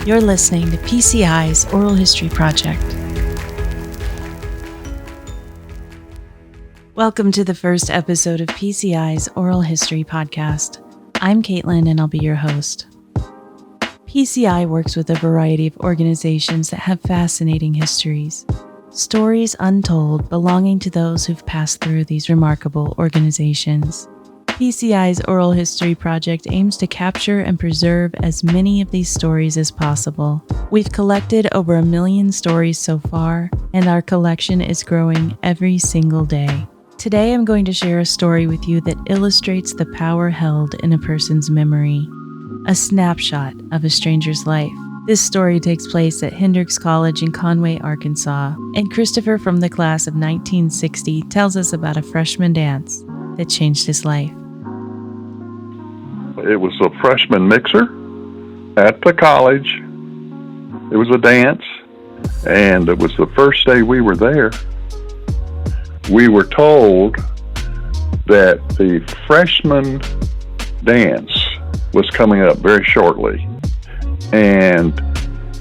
You're listening to PCI's Oral History Project. Welcome to the first episode of PCI's Oral History Podcast. I'm Caitlin and I'll be your host. PCI works with a variety of organizations that have fascinating histories, stories untold belonging to those who've passed through these remarkable organizations. PCI's Oral History Project aims to capture and preserve as many of these stories as possible. We've collected over 1 million stories so far, and our collection is growing every single day. Today I'm going to share a story with you that illustrates the power held in a person's memory, a snapshot of a stranger's life. This story takes place at Hendrix College in Conway, Arkansas, and Christopher from the class of 1960 tells us about a freshman dance that changed his life. It was a freshman mixer at the college. It was a dance, and it was the first day we were there. We were told that the freshman dance was coming up very shortly, and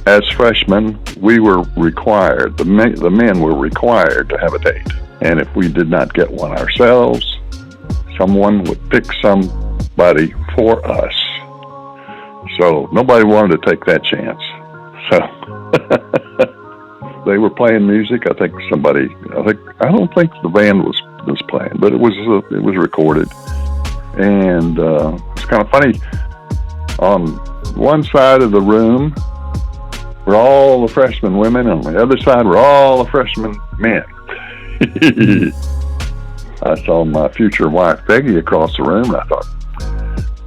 as freshmen, we were required, the men were required to have a date, and if we did not get one ourselves, someone would pick somebody for us. So nobody wanted to take that chance. So they were playing music. I don't think the band was playing, but it was recorded. And it's kind of funny. On one side of the room were all the freshman women, and on the other side were all the freshman men. I saw my future wife, Peggy, across the room, and I thought,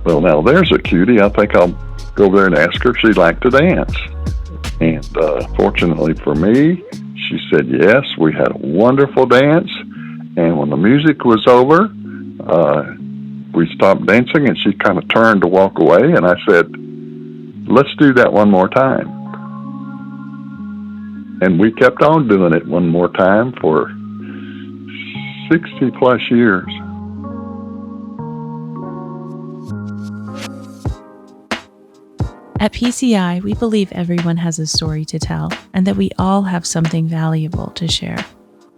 well, now there's a cutie. I think I'll go over there and ask her if she'd like to dance. And fortunately for me, she said yes. We had a wonderful dance. And when the music was over, we stopped dancing, and she kind of turned to walk away. And I said, let's do that one more time. And we kept on doing it one more time for 60 plus years. At PCI, we believe everyone has a story to tell and that we all have something valuable to share.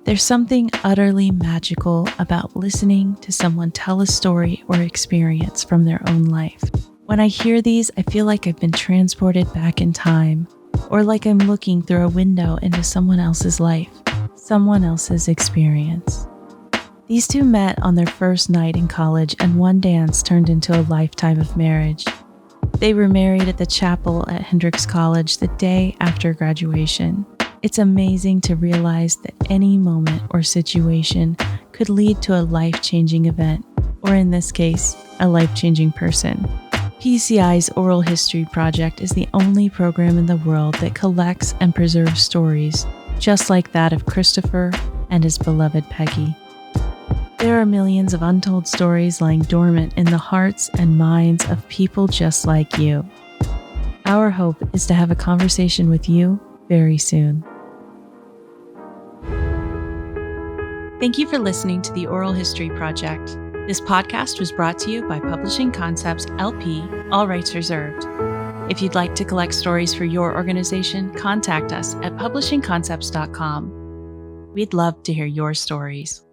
There's something utterly magical about listening to someone tell a story or experience from their own life. When I hear these, I feel like I've been transported back in time, or like I'm looking through a window into someone else's life, someone else's experience. These two met on their first night in college, and one dance turned into a lifetime of marriage. They were married at the chapel at Hendrix College the day after graduation. It's amazing to realize that any moment or situation could lead to a life-changing event, or in this case, a life-changing person. PCI's Oral History Project is the only program in the world that collects and preserves stories, just like that of Christopher and his beloved Peggy. There are millions of untold stories lying dormant in the hearts and minds of people just like you. Our hope is to have a conversation with you very soon. Thank you for listening to the Oral History Project. This podcast was brought to you by Publishing Concepts, LP, all rights reserved. If you'd like to collect stories for your organization, contact us at publishingconcepts.com. We'd love to hear your stories.